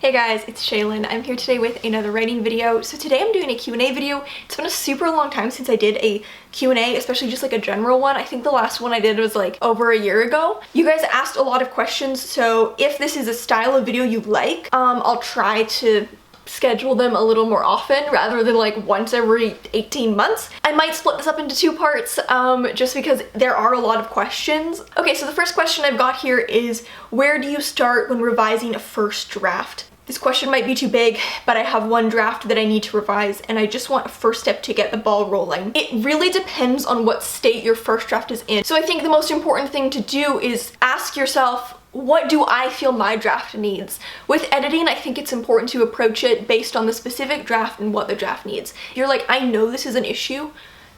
Hey guys, it's Shaylin. I'm here today with another writing video. So today I'm doing a Q&A video. It's been a super long time since I did a Q&A, especially just like a general one. I think the last one I did was like over a year ago. You guys asked a lot of questions, so if this is a style of video you like, I'll try to schedule them a little more often rather than like once every 18 months. I might split this up into two parts just because there are a lot of questions. Okay, so the first question I've got here is, where do you start when revising a first draft? This question might be too big, but I have one draft that I need to revise and I just want a first step to get the ball rolling. It really depends on what state your first draft is in. So I think the most important thing to do is ask yourself, what do I feel my draft needs? With editing, I think it's important to approach it based on the specific draft and what the draft needs. If you're like, I know this is an issue,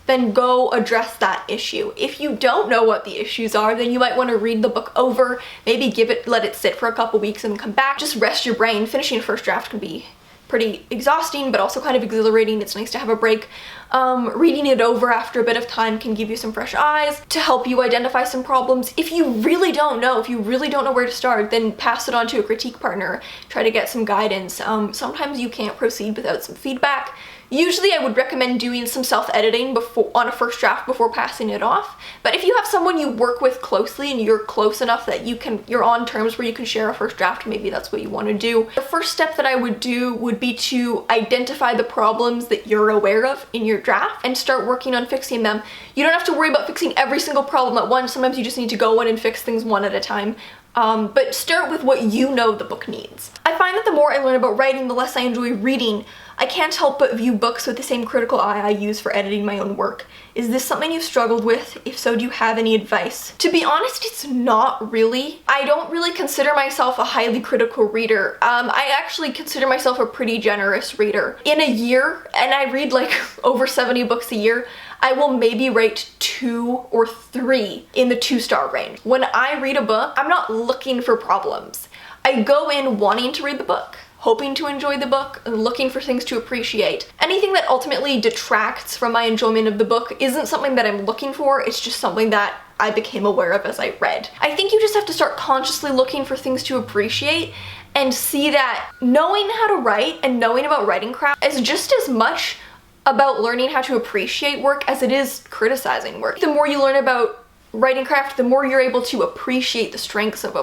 then go address that issue. If you don't know what the issues are, then you might want to read the book over, maybe let it sit for a couple weeks and come back. Just rest your brain. Finishing a first draft can be pretty exhausting, but also kind of exhilarating. It's nice to have a break. Reading it over after a bit of time can give you some fresh eyes to help you identify some problems. If you really don't know where to start, then pass it on to a critique partner. Try to get some guidance. Sometimes you can't proceed without some feedback. Usually I would recommend doing some self-editing on a first draft before passing it off. But if you have someone you work with closely and you're close enough that you're on terms where you can share a first draft, maybe that's what you want to do. The first step that I would do would be to identify the problems that you're aware of in your draft and start working on fixing them. You don't have to worry about fixing every single problem at once. Sometimes you just need to go in and fix things one at a time. But start with what you know the book needs. I find that the more I learn about writing, the less I enjoy reading. I can't help but view books with the same critical eye I use for editing my own work. Is this something you've struggled with? If so, do you have any advice? To be honest, it's not really. I don't really consider myself a highly critical reader. I actually consider myself a pretty generous reader. In a year, and I read like over 70 books a year, I will maybe rate 2 or 3 in the 2-star range. When I read a book, I'm not looking for problems. I go in wanting to read the book, hoping to enjoy the book, and looking for things to appreciate. Anything that ultimately detracts from my enjoyment of the book isn't something that I'm looking for, it's just something that I became aware of as I read. I think you just have to start consciously looking for things to appreciate and see that knowing how to write and knowing about writing craft is just as much about learning how to appreciate work as it is criticizing work. The more you learn about writing craft, the more you're able to appreciate the strengths of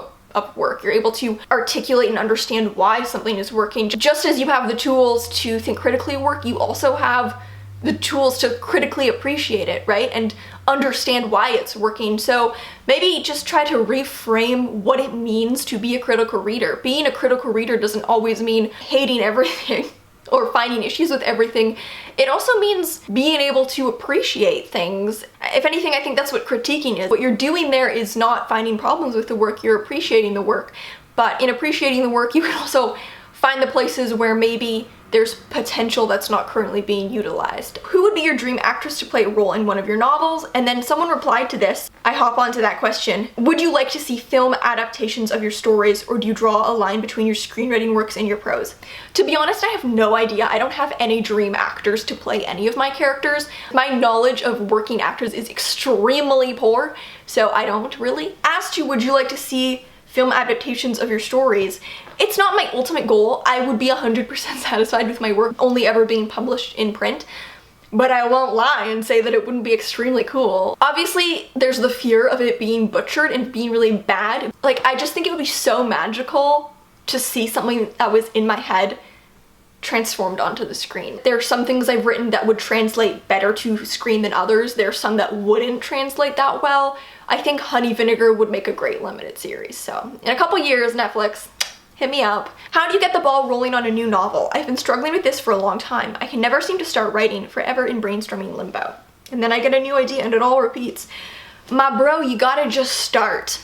work. You're able to articulate and understand why something is working. Just as you have the tools to think critically of work, you also have the tools to critically appreciate it, right? And understand why it's working. So maybe just try to reframe what it means to be a critical reader. Being a critical reader doesn't always mean hating everything or finding issues with everything. It also means being able to appreciate things. If anything, I think that's what critiquing is. What you're doing there is not finding problems with the work, you're appreciating the work. But in appreciating the work, you can also find the places where maybe there's potential that's not currently being utilized. Who would be your dream actress to play a role in one of your novels? And then someone replied to this. I hop onto that question. Would you like to see film adaptations of your stories, or do you draw a line between your screenwriting works and your prose? To be honest, I have no idea. I don't have any dream actors to play any of my characters. My knowledge of working actors is extremely poor, so I don't really. As to would you like to see film adaptations of your stories, it's not my ultimate goal. I would be 100% satisfied with my work only ever being published in print, but I won't lie and say that it wouldn't be extremely cool. Obviously, there's the fear of it being butchered and being really bad. Like, I just think it would be so magical to see something that was in my head transformed onto the screen. There are some things I've written that would translate better to screen than others. There are some that wouldn't translate that well. I think Honey Vinegar would make a great limited series. So in a couple years, Netflix, hit me up. How do you get the ball rolling on a new novel? I've been struggling with this for a long time. I can never seem to start writing, forever in brainstorming limbo. And then I get a new idea and it all repeats. My bro, you gotta just start.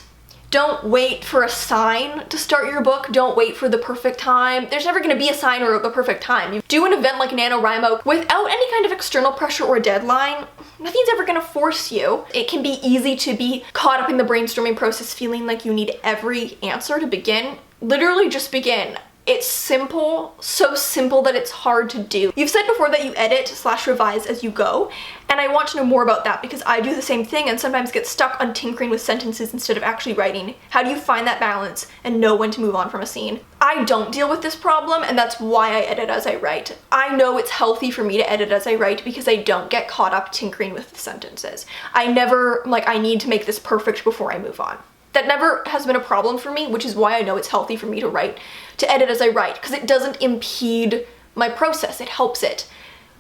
Don't wait for a sign to start your book. Don't wait for the perfect time. There's never gonna be a sign or the perfect time. You do an event like NaNoWriMo without any kind of external pressure or deadline, nothing's ever gonna force you. It can be easy to be caught up in the brainstorming process feeling like you need every answer to begin. Literally just begin. It's simple, so simple that it's hard to do. You've said before that you edit/revise as you go, and I want to know more about that because I do the same thing and sometimes get stuck on tinkering with sentences instead of actually writing. How do you find that balance and know when to move on from a scene? I don't deal with this problem, and that's why I edit as I write. I know it's healthy for me to edit as I write because I don't get caught up tinkering with the sentences. I never, I need to make this perfect before I move on. That never has been a problem for me, which is why I know it's healthy for me to edit as I write, because it doesn't impede my process, it helps it.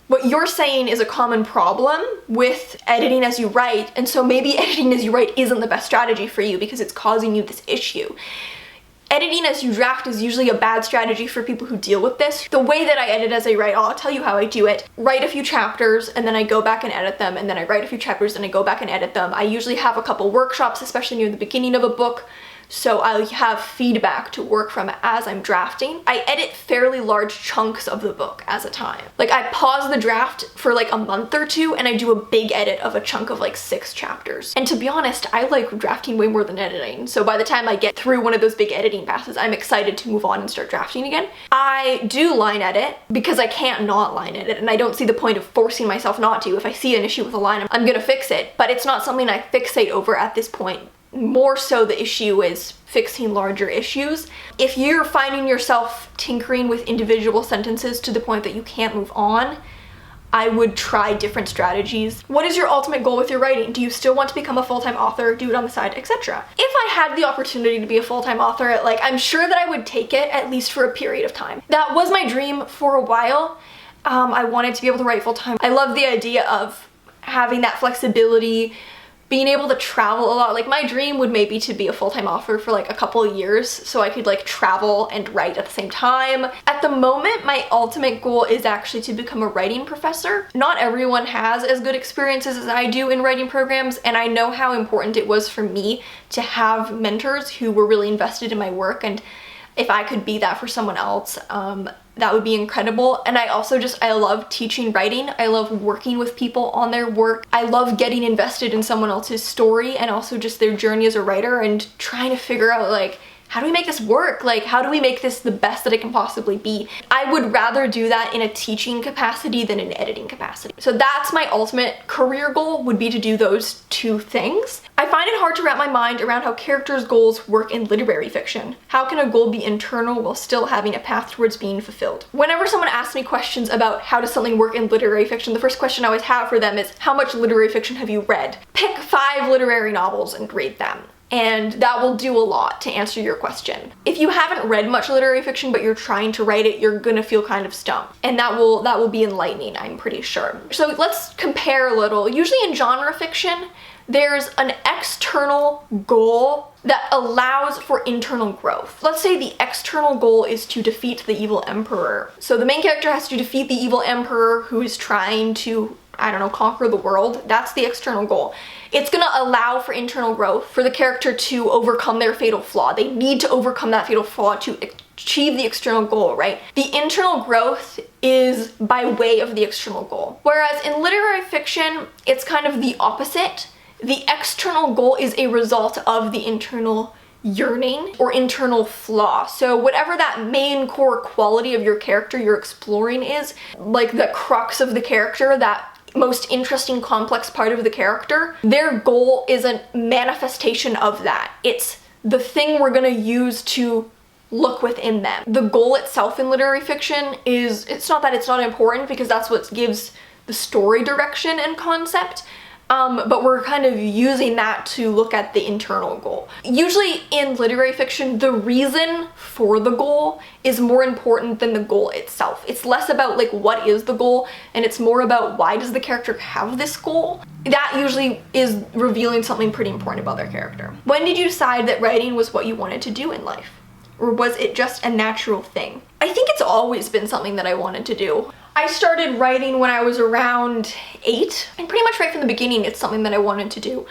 What you're saying is a common problem with editing as you write, and so maybe editing as you write isn't the best strategy for you because it's causing you this issue. Editing as you draft is usually a bad strategy for people who deal with this. The way that I edit as I write, I'll tell you how I do it. Write a few chapters and then I go back and edit them, and then I write a few chapters and I go back and edit them. I usually have a couple workshops, especially near the beginning of a book, so I have feedback to work from as I'm drafting. I edit fairly large chunks of the book at a time. I pause the draft for a month or two and I do a big edit of a chunk of 6 chapters. And to be honest, I like drafting way more than editing. So by the time I get through one of those big editing passes, I'm excited to move on and start drafting again. I do line edit because I can't not line edit, and I don't see the point of forcing myself not to. If I see an issue with a line, I'm gonna fix it, but it's not something I fixate over at this point. More so the issue is fixing larger issues. If you're finding yourself tinkering with individual sentences to the point that you can't move on, I would try different strategies. What is your ultimate goal with your writing? Do you still want to become a full-time author, do it on the side, etc.? If I had the opportunity to be a full-time author, I'm sure that I would take it at least for a period of time. That was my dream for a while. I wanted to be able to write full-time. I love the idea of having that flexibility, being able to travel a lot. My dream would maybe to be a full-time author for a couple of years so I could travel and write at the same time. At the moment, my ultimate goal is actually to become a writing professor. Not everyone has as good experiences as I do in writing programs, and I know how important it was for me to have mentors who were really invested in my work, and if I could be that for someone else, that would be incredible. And I love teaching writing. I love working with people on their work. I love getting invested in someone else's story and also just their journey as a writer and trying to figure out how do we make this work? How do we make this the best that it can possibly be? I would rather do that in a teaching capacity than an editing capacity. So that's my ultimate career goal, would be to do those two things. I find it hard to wrap my mind around how characters' goals work in literary fiction. How can a goal be internal while still having a path towards being fulfilled? Whenever someone asks me questions about how does something work in literary fiction, the first question I always have for them is, how much literary fiction have you read? Pick 5 literary novels and read them. And that will do a lot to answer your question. If you haven't read much literary fiction but you're trying to write it, you're gonna feel kind of stumped. And that will be enlightening, I'm pretty sure. So let's compare a little. Usually in genre fiction, there's an external goal that allows for internal growth. Let's say the external goal is to defeat the evil emperor. So the main character has to defeat the evil emperor who is trying to, conquer the world. That's the external goal. It's gonna allow for internal growth, for the character to overcome their fatal flaw. They need to overcome that fatal flaw to achieve the external goal, right? The internal growth is by way of the external goal. Whereas in literary fiction, it's kind of the opposite. The external goal is a result of the internal yearning or internal flaw. So whatever that main core quality of your character you're exploring is, the crux of the character, that most interesting complex part of the character, their goal is a manifestation of that. It's the thing we're gonna use to look within them. The goal itself in literary fiction is, it's not that it's not important because that's what gives the story direction and concept, but we're kind of using that to look at the internal goal. Usually in literary fiction, the reason for the goal is more important than the goal itself. It's less about what is the goal, and it's more about why does the character have this goal. That usually is revealing something pretty important about their character. When did you decide that writing was what you wanted to do in life? Or was it just a natural thing? I think it's always been something that I wanted to do. I started writing when I was around 8, and pretty much right from the beginning it's something that I wanted to do.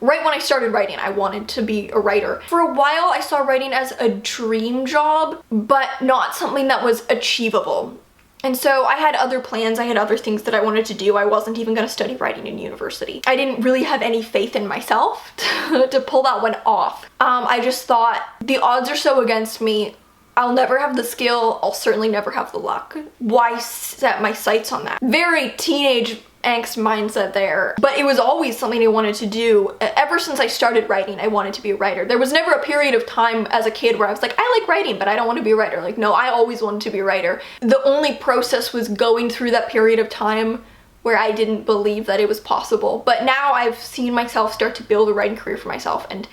Right when I started writing, I wanted to be a writer. For a while, I saw writing as a dream job, but not something that was achievable. And so I had other plans, I had other things that I wanted to do. I wasn't even gonna study writing in university. I didn't really have any faith in myself to pull that one off. I just thought, the odds are so against me, I'll never have the skill, I'll certainly never have the luck. Why set my sights on that? Very teenage angst mindset there, but it was always something I wanted to do. Ever since I started writing, I wanted to be a writer. There was never a period of time as a kid where I was like, I like writing, but I don't want to be a writer. Like, no, I always wanted to be a writer. The only process was going through that period of time where I didn't believe that it was possible. But now I've seen myself start to build a writing career for myself, and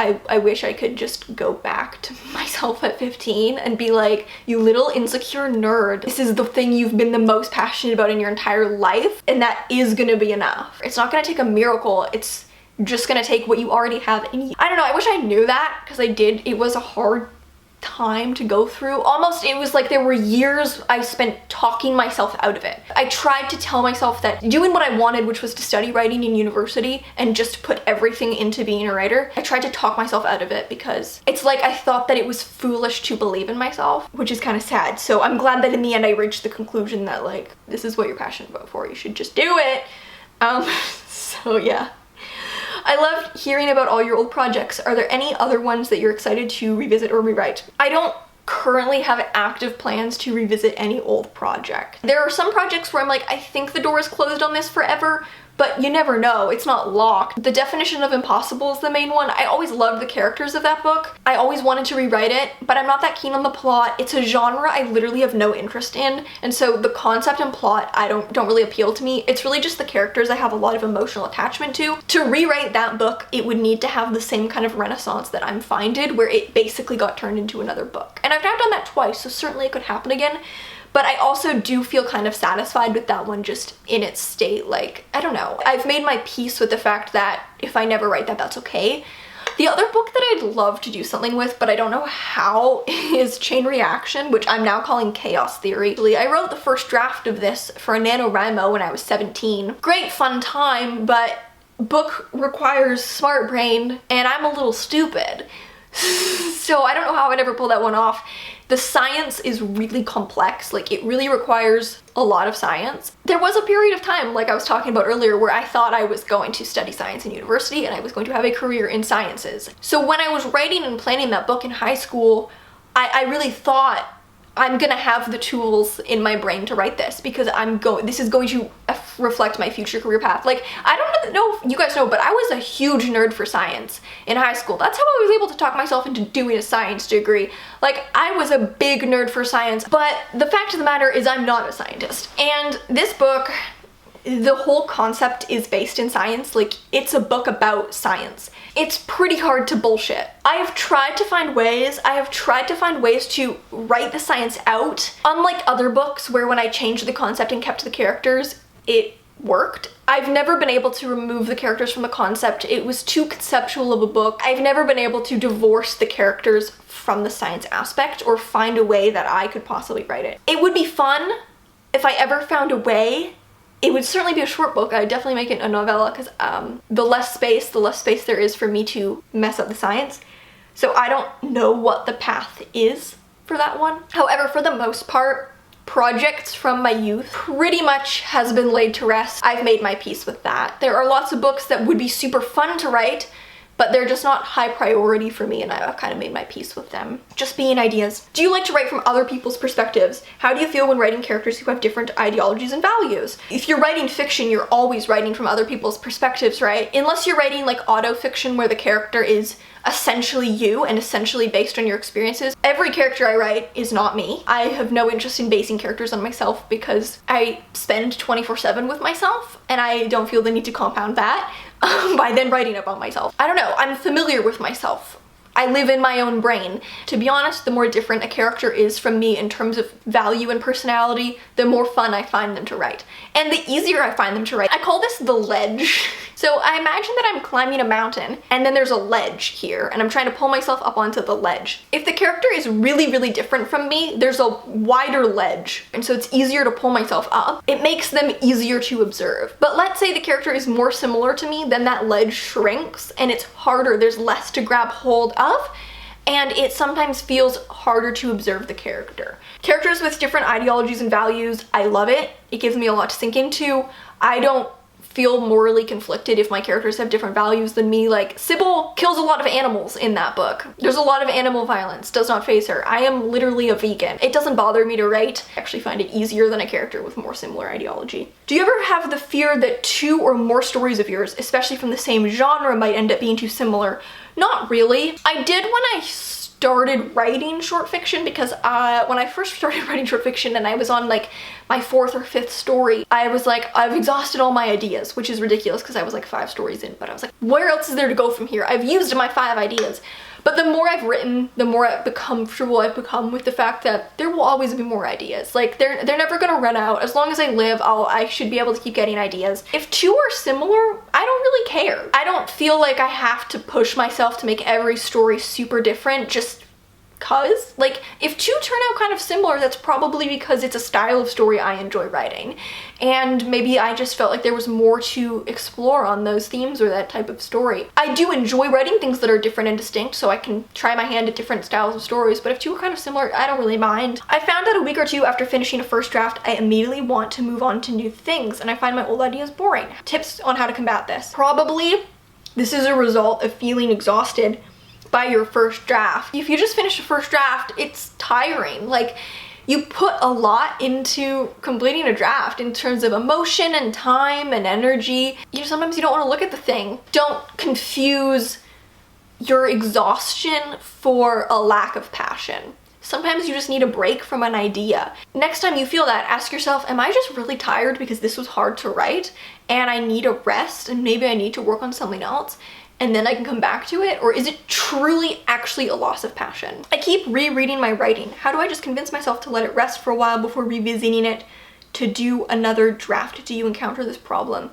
I wish I could just go back to myself at 15 and be like, you little insecure nerd, this is the thing you've been the most passionate about in your entire life, and that is gonna be enough. It's not gonna take a miracle, it's just gonna take what you already have in you. I don't know, I wish I knew that, because I did. It was a hard time to go through. Almost, it was like there were years I spent talking myself out of it. I tried to tell myself that doing what I wanted, which was to study writing in university and just put everything into being a writer, I tried to talk myself out of it because it's like I thought that it was foolish to believe in myself, which is kind of sad. So I'm glad that in the end I reached the conclusion that, like, this is what you're passionate about for, you should just do it. So yeah. I loved hearing about all your old projects. Are there any other ones that you're excited to revisit or rewrite? I don't currently have active plans to revisit any old project. There are some projects where I'm like, I think the door is closed on this forever, but you never know, it's not locked. The Definition of Impossible is the main one. I always loved the characters of that book. I always wanted to rewrite it, but I'm not that keen on the plot. It's a genre I literally have no interest in, and so the concept and plot don't really appeal to me. It's really just the characters I have a lot of emotional attachment to. To rewrite that book, it would need to have the same kind of renaissance that I'm Fine did, where it basically got turned into another book. And I've now done that twice, so certainly it could happen again. But I also do feel kind of satisfied with that one just in its state. Like, I don't know. I've made my peace with the fact that if I never write that, that's okay. The other book that I'd love to do something with, but I don't know how, is Chain Reaction, which I'm now calling Chaos Theory. I wrote the first draft of this for a NaNoWriMo when I was 17. Great fun time, but book requires smart brain, and I'm a little stupid. So I don't know how I'd ever pull that one off. The science is really complex, like it really requires a lot of science. There was a period of time, like I was talking about earlier, where I thought I was going to study science in university and I was going to have a career in sciences. So when I was writing and planning that book in high school, I really thought, I'm gonna have the tools in my brain to write this because this is going to reflect my future career path. Like, I don't know if you guys know, but I was a huge nerd for science in high school. That's how I was able to talk myself into doing a science degree. Like, I was a big nerd for science, but the fact of the matter is I'm not a scientist. And this book, the whole concept is based in science. Like, it's a book about science. It's pretty hard to bullshit. I have tried to find ways to write the science out. Unlike other books where when I changed the concept and kept the characters, it worked. I've never been able to remove the characters from the concept. It was too conceptual of a book. I've never been able to divorce the characters from the science aspect or find a way that I could possibly write it. It would be fun if I ever found a way. It would certainly be a short book. I would definitely make it a novella because the less space there is for me to mess up the science. So I don't know what the path is for that one. However, for the most part, projects from my youth pretty much has been laid to rest. I've made my peace with that. There are lots of books that would be super fun to write, but they're just not high priority for me, and I've kind of made my peace with them. Just being ideas. Do you like to write from other people's perspectives? How do you feel when writing characters who have different ideologies and values? If you're writing fiction, you're always writing from other people's perspectives, right? Unless you're writing like auto-fiction where the character is essentially you and essentially based on your experiences. Every character I write is not me. I have no interest in basing characters on myself because I spend 24/7 with myself and I don't feel the need to compound that by then writing about myself. I don't know, I'm familiar with myself. I live in my own brain. To be honest, the more different a character is from me in terms of value and personality, the more fun I find them to write. And the easier I find them to write. I call this the ledge. So I imagine that I'm climbing a mountain and then there's a ledge here and I'm trying to pull myself up onto the ledge. If the character is really, really different from me, there's a wider ledge and so it's easier to pull myself up. It makes them easier to observe. But let's say the character is more similar to me, then that ledge shrinks and it's harder, there's less to grab hold of, and it sometimes feels harder to observe the character. Characters with different ideologies and values, I love it. It gives me a lot to sink into. I don't feel morally conflicted if my characters have different values than me. Like, Sybil kills a lot of animals in that book. There's a lot of animal violence, does not faze her. I am literally a vegan. It doesn't bother me to write. I actually find it easier than a character with more similar ideology. Do you ever have the fear that 2 or more stories of yours, especially from the same genre, might end up being too similar? Not really. I did when I started writing short fiction, because when I first started writing short fiction and I was on like my 4th or 5th story, I was like, I've exhausted all my ideas, which is ridiculous because I was like 5 stories in, but I was like, where else is there to go from here? I've used my 5 ideas. But the more I've written, the more comfortable I've become with the fact that there will always be more ideas. Like, they're never gonna run out. As long as I live, I should be able to keep getting ideas. If 2 are similar, I don't really care. I don't feel like I have to push myself to make every story super different just cause. Like, if 2 turn out kind of similar, that's probably because it's a style of story I enjoy writing. And maybe I just felt like there was more to explore on those themes or that type of story. I do enjoy writing things that are different and distinct, so I can try my hand at different styles of stories, but if 2 are kind of similar, I don't really mind. I found that a week or 2 after finishing a first draft, I immediately want to move on to new things, and I find my old ideas boring. Tips on how to combat this. Probably this is a result of feeling exhausted by your first draft. If you just finish a first draft, it's tiring. Like, you put a lot into completing a draft in terms of emotion and time and energy. Sometimes you don't want to look at the thing. Don't confuse your exhaustion for a lack of passion. Sometimes you just need a break from an idea. Next time you feel that, ask yourself, am I just really tired because this was hard to write and I need a rest and maybe I need to work on something else and then I can come back to it? Or is it truly actually a loss of passion? I keep rereading my writing. How do I just convince myself to let it rest for a while before revisiting it to do another draft? Do you encounter this problem?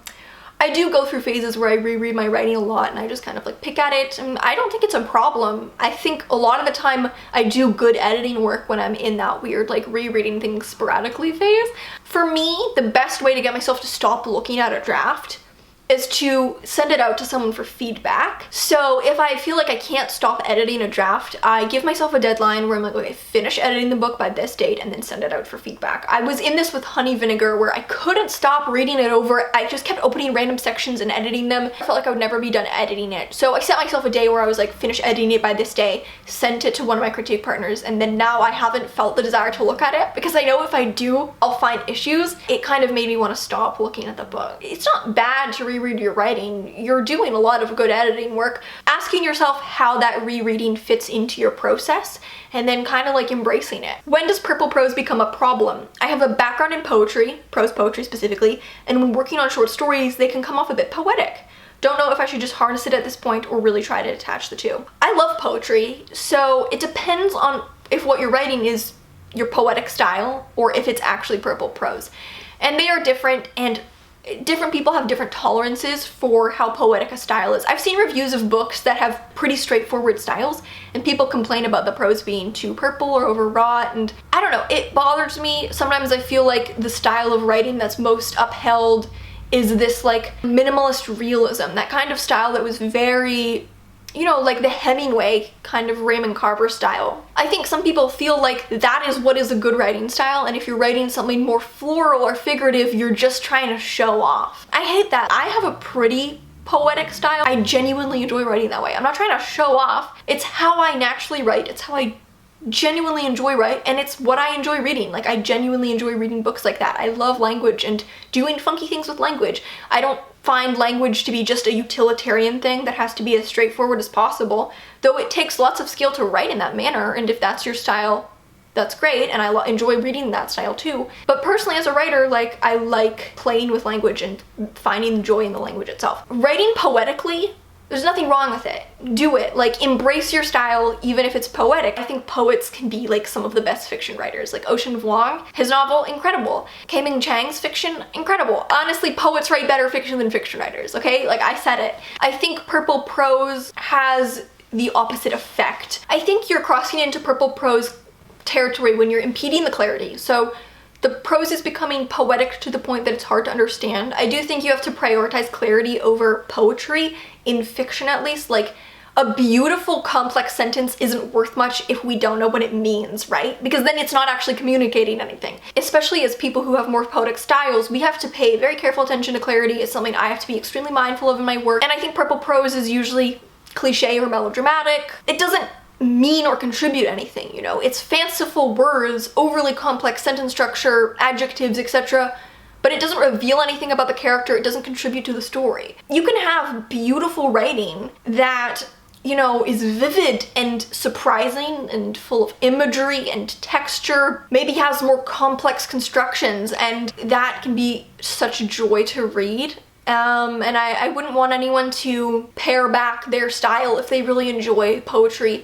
I do go through phases where I reread my writing a lot and I just kind of like pick at it, and I don't think it's a problem. I think a lot of the time I do good editing work when I'm in that weird like rereading things sporadically phase. For me, the best way to get myself to stop looking at a draft is to send it out to someone for feedback. So if I feel like I can't stop editing a draft, I give myself a deadline where I'm like, okay, finish editing the book by this date and then send it out for feedback. I was in this with Honey Vinegar where I couldn't stop reading it over. I just kept opening random sections and editing them. I felt like I would never be done editing it. So I set myself a day where I was like, finish editing it by this day, sent it to one of my critique partners, and then now I haven't felt the desire to look at it because I know if I do, I'll find issues. It kind of made me want to stop looking at the book. It's not bad to reread your writing. You're doing a lot of good editing work. Asking yourself how that rereading fits into your process and then kind of like embracing it. When does purple prose become a problem? I have a background in poetry, prose poetry specifically, and when working on short stories, they can come off a bit poetic. Don't know if I should just harness it at this point or really try to detach the two. I love poetry, so it depends on if what you're writing is your poetic style or if it's actually purple prose. And they are different, and different people have different tolerances for how poetic a style is. I've seen reviews of books that have pretty straightforward styles and people complain about the prose being too purple or overwrought, and I don't know, it bothers me. Sometimes I feel like the style of writing that's most upheld is this like minimalist realism, that kind of style that was very, like the Hemingway kind of Raymond Carver style. I think some people feel like that is what is a good writing style, and if you're writing something more floral or figurative, you're just trying to show off. I hate that. I have a pretty poetic style. I genuinely enjoy writing that way. I'm not trying to show off. It's how I naturally write. It's how I genuinely enjoy write, and it's what I enjoy reading. Like, I genuinely enjoy reading books like that. I love language and doing funky things with language. I don't find language to be just a utilitarian thing that has to be as straightforward as possible, though it takes lots of skill to write in that manner, and if that's your style, that's great, and I enjoy reading that style too. But personally, as a writer, like, I like playing with language and finding joy in the language itself. Writing poetically, there's nothing wrong with it. Do it. Like, embrace your style, even if it's poetic. I think poets can be like some of the best fiction writers. Like Ocean Vuong, his novel, incredible. Ming Chang's fiction, incredible. Honestly, poets write better fiction than fiction writers, okay? Like, I said it. I think purple prose has the opposite effect. I think you're crossing into purple prose territory when you're impeding the clarity. So the prose is becoming poetic to the point that it's hard to understand. I do think you have to prioritize clarity over poetry, in fiction at least. Like, a beautiful complex sentence isn't worth much if we don't know what it means, right? Because then it's not actually communicating anything. Especially as people who have more poetic styles, we have to pay very careful attention to clarity. It's something I have to be extremely mindful of in my work. And I think purple prose is usually cliche or melodramatic. It doesn't mean or contribute anything, you know? It's fanciful words, overly complex sentence structure, adjectives, etc., but it doesn't reveal anything about the character. It doesn't contribute to the story. You can have beautiful writing that, you know, is vivid and surprising and full of imagery and texture, maybe has more complex constructions, and that can be such joy to read. And I wouldn't want anyone to pare back their style if they really enjoy poetry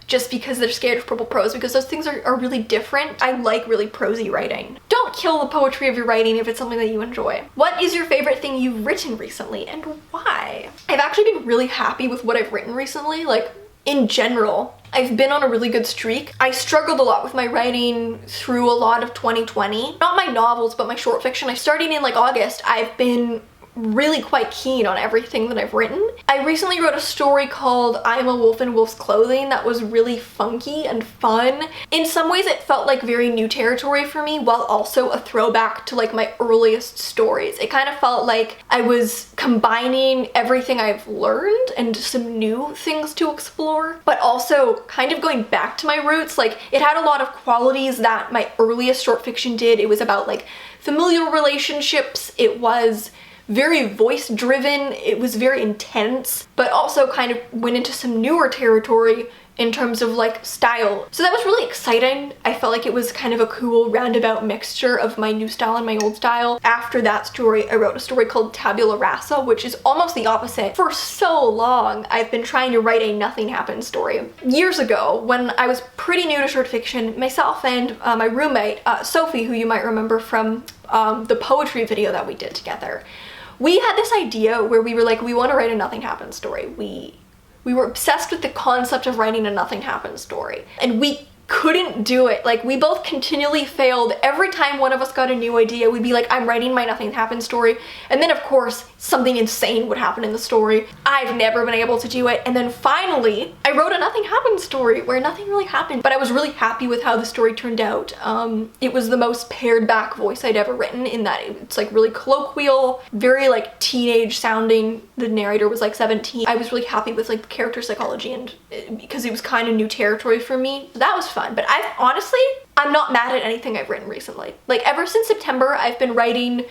just because they're scared of purple prose, because those things are really different. I like really prosy writing. Don't kill the poetry of your writing if it's something that you enjoy. What is your favorite thing you've written recently and why? I've actually been really happy with what I've written recently, like in general. I've been on a really good streak. I struggled a lot with my writing through a lot of 2020. Not my novels, but my short fiction. Starting in like August, I've been really quite keen on everything that I've written. I recently wrote a story called I'm a Wolf in Wolf's Clothing that was really funky and fun. In some ways it felt like very new territory for me, while also a throwback to like my earliest stories. It kind of felt like I was combining everything I've learned and some new things to explore, but also kind of going back to my roots. Like, it had a lot of qualities that my earliest short fiction did. It was about like familial relationships. It was very voice driven, it was very intense, but also kind of went into some newer territory in terms of like style. So that was really exciting. I felt like it was kind of a cool roundabout mixture of my new style and my old style. After that story, I wrote a story called Tabula Rasa, which is almost the opposite. For so long, I've been trying to write a nothing happened story. Years ago, when I was pretty new to short fiction, myself and my roommate, Sophie, who you might remember from the poetry video that we did together, we had this idea where we were like, we want to write a nothing happened story. We were obsessed with the concept of writing a nothing happened story, and we couldn't do it. Like, we both continually failed. Every time one of us got a new idea, we'd be like, I'm writing my nothing happened story, and then of course something insane would happen in the story. I've never been able to do it. And then finally I wrote a nothing happened story where nothing really happened, but I was really happy with how the story turned out. It was the most pared back voice I'd ever written, in that it's like really colloquial, very like teenage sounding. The narrator was like 17. I was really happy with like the character psychology, and because it was kind of new territory for me. So that was fun. But I'm not mad at anything I've written recently. Like, ever since September, I've been writing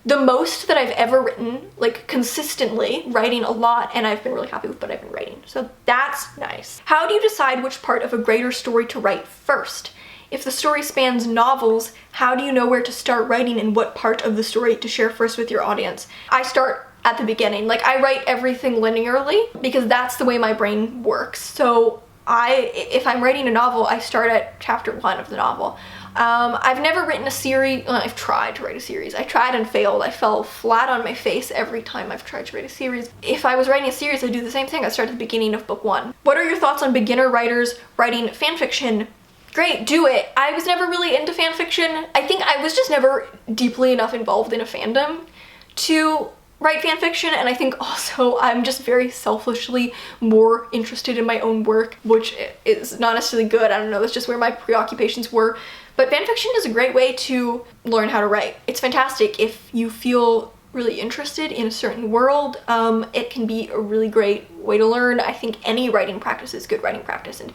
the most that I've ever written, like consistently writing a lot, and I've been really happy with what I've been writing. So that's nice. How do you decide which part of a greater story to write first? If the story spans novels, how do you know where to start writing and what part of the story to share first with your audience? I start at the beginning. Like, I write everything linearly because that's the way my brain works. So if I'm writing a novel, I start at chapter 1 of the novel. I've never written a series. I've tried to write a series. I tried and failed. I fell flat on my face every time I've tried to write a series. If I was writing a series, I'd do the same thing. I'd start at the beginning of book 1. What are your thoughts on beginner writers writing fanfiction? Great, do it. I was never really into fanfiction. I think I was just never deeply enough involved in a fandom to write fanfiction, and I think also I'm just very selfishly more interested in my own work, which is not necessarily good. I don't know, that's just where my preoccupations were. But fanfiction is a great way to learn how to write. It's fantastic if you feel really interested in a certain world. It can be a really great way to learn. I think any writing practice is good writing practice, and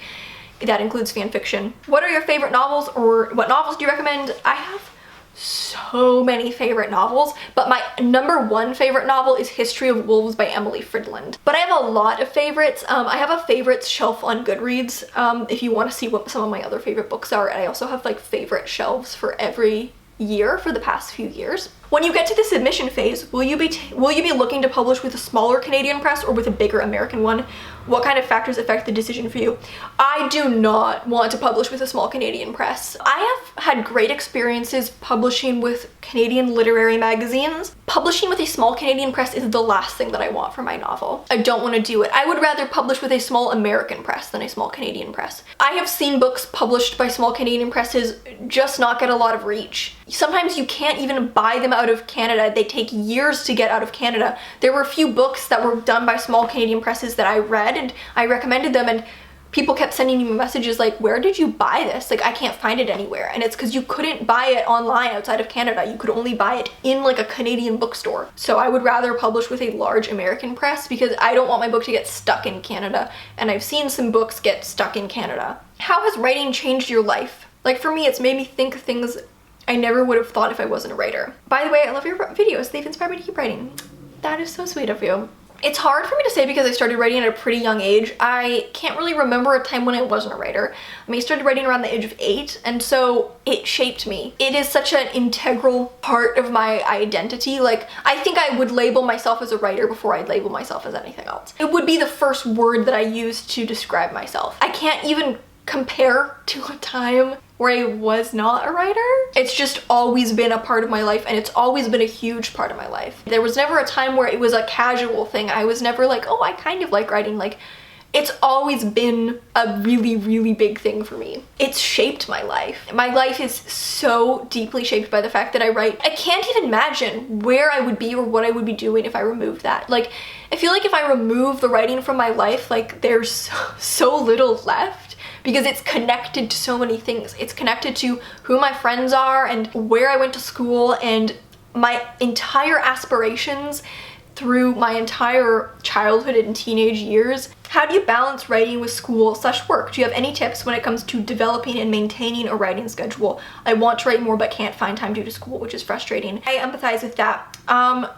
that includes fanfiction. What are your favorite novels, or what novels do you recommend? I have so many favorite novels, but my #1 favorite novel is History of Wolves by Emily Fridland. But I have a lot of favorites. I have a favorites shelf on Goodreads if you want to see what some of my other favorite books are, and I also have like favorite shelves for every year for the past few years. When you get to the submission phase, will you be looking to publish with a smaller Canadian press or with a bigger American one? What kind of factors affect the decision for you? I do not want to publish with a small Canadian press. I have had great experiences publishing with Canadian literary magazines. Publishing with a small Canadian press is the last thing that I want for my novel. I don't want to do it. I would rather publish with a small American press than a small Canadian press. I have seen books published by small Canadian presses just not get a lot of reach. Sometimes you can't even buy them out of Canada. They take years to get out of Canada. There were a few books that were done by small Canadian presses that I read, and I recommended them, and people kept sending me messages like, where did you buy this? Like, I can't find it anywhere. And it's because you couldn't buy it online outside of Canada. You could only buy it in like a Canadian bookstore. So I would rather publish with a large American press because I don't want my book to get stuck in Canada. And I've seen some books get stuck in Canada. How has writing changed your life? Like, for me, it's made me think of things I never would have thought if I wasn't a writer. By the way, I love your videos. They've inspired me to keep writing. That is so sweet of you. It's hard for me to say because I started writing at a pretty young age. I can't really remember a time when I wasn't a writer. I started writing around the age of 8, and so it shaped me. It is such an integral part of my identity. Like, I think I would label myself as a writer before I'd label myself as anything else. It would be the first word that I use to describe myself. I can't even compare to a time where I was not a writer. It's just always been a part of my life, and it's always been a huge part of my life. There was never a time where it was a casual thing. I was never like, oh, I kind of like writing. Like, it's always been a really, really big thing for me. It's shaped my life. My life is so deeply shaped by the fact that I write. I can't even imagine where I would be or what I would be doing if I removed that. Like, I feel like if I remove the writing from my life, like, there's so little left, because it's connected to so many things. It's connected to who my friends are and where I went to school and my entire aspirations through my entire childhood and teenage years. How do you balance writing with school/work? Do you have any tips when it comes to developing and maintaining a writing schedule? I want to write more but can't find time due to school, which is frustrating. I empathize with that.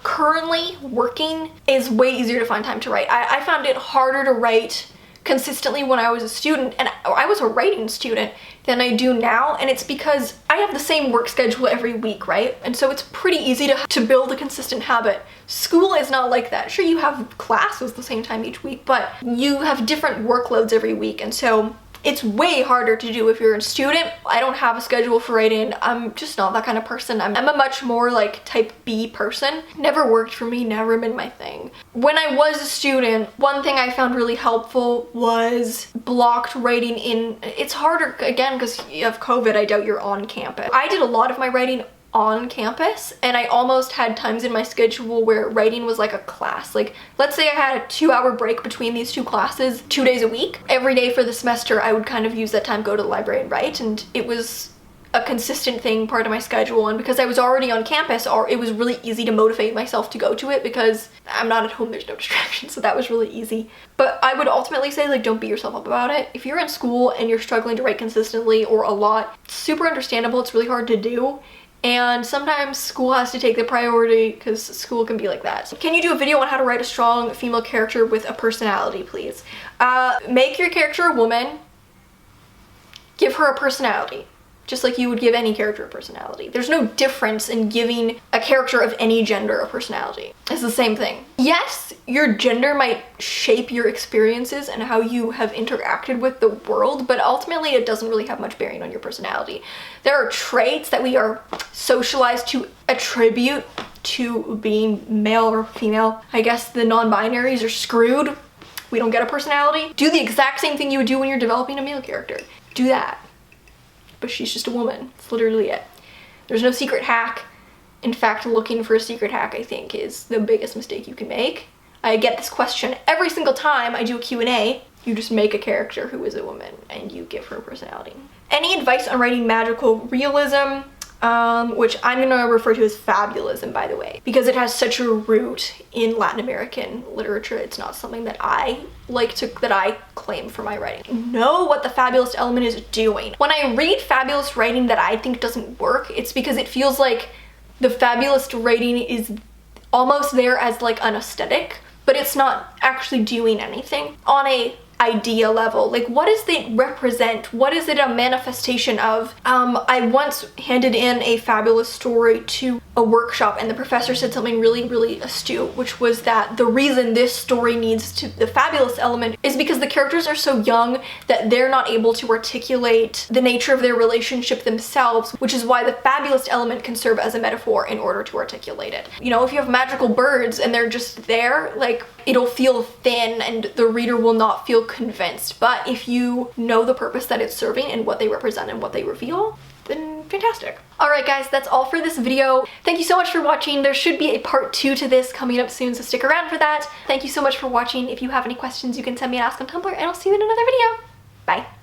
Currently, working is way easier to find time to write. I found it harder to write consistently when I was a student, and I was a writing student, than I do now, and it's because I have the same work schedule every week, right? And so it's pretty easy to build a consistent habit. School is not like that. Sure, you have classes the same time each week, but you have different workloads every week, and so it's way harder to do if you're a student. I don't have a schedule for writing. I'm just not that kind of person. I'm a much more like type B person. Never worked for me, never been my thing. When I was a student, one thing I found really helpful was blocked writing in. It's harder, again, because you have COVID, I doubt you're on campus. I did a lot of my writing on campus, and I almost had times in my schedule where writing was like a class. Like, let's say I had a 2-hour break between these 2 classes 2 days a week. Every day for the semester I would kind of use that time, go to the library and write, and it was a consistent thing, part of my schedule. And because I was already on campus, it was really easy to motivate myself to go to it because I'm not at home, there's no distractions, so that was really easy. But I would ultimately say, like, don't beat yourself up about it. If you're in school and you're struggling to write consistently or a lot, it's super understandable. It's really hard to do. And sometimes school has to take the priority because school can be like that. So can you do a video on how to write a strong female character with a personality, please? Make your character a woman. Give her a personality. Just like you would give any character a personality. There's no difference in giving a character of any gender a personality. It's the same thing. Yes, your gender might shape your experiences and how you have interacted with the world, but ultimately it doesn't really have much bearing on your personality. There are traits that we are socialized to attribute to being male or female. I guess the non-binaries are screwed. We don't get a personality. Do the exact same thing you would do when you're developing a male character. Do that. But she's just a woman. That's literally it. There's no secret hack. In fact, looking for a secret hack, I think, is the biggest mistake you can make. I get this question every single time I do a Q&A. You just make a character who is a woman and you give her a personality. Any advice on writing magical realism? Which I'm gonna refer to as fabulism, by the way, because it has such a root in Latin American literature. It's not something that I claim for my writing. Know what the fabulous element is doing. When I read fabulous writing that I think doesn't work, it's because it feels like the fabulous writing is almost there as like an aesthetic, but it's not actually doing anything on a idea level. Like, what does it represent? What is it a manifestation of? I once handed in a fabulous story to a workshop, and the professor said something really, really astute, which was that the reason this story needs the fabulous element is because the characters are so young that they're not able to articulate the nature of their relationship themselves, which is why the fabulous element can serve as a metaphor in order to articulate it. You know, if you have magical birds and they're just there, like, it'll feel thin and the reader will not feel convinced. But if you know the purpose that it's serving and what they represent and what they reveal, then fantastic. Alright guys, that's all for this video. Thank you so much for watching. There should be a part 2 to this coming up soon, so stick around for that. Thank you so much for watching. If you have any questions, you can send me an ask on Tumblr, and I'll see you in another video. Bye.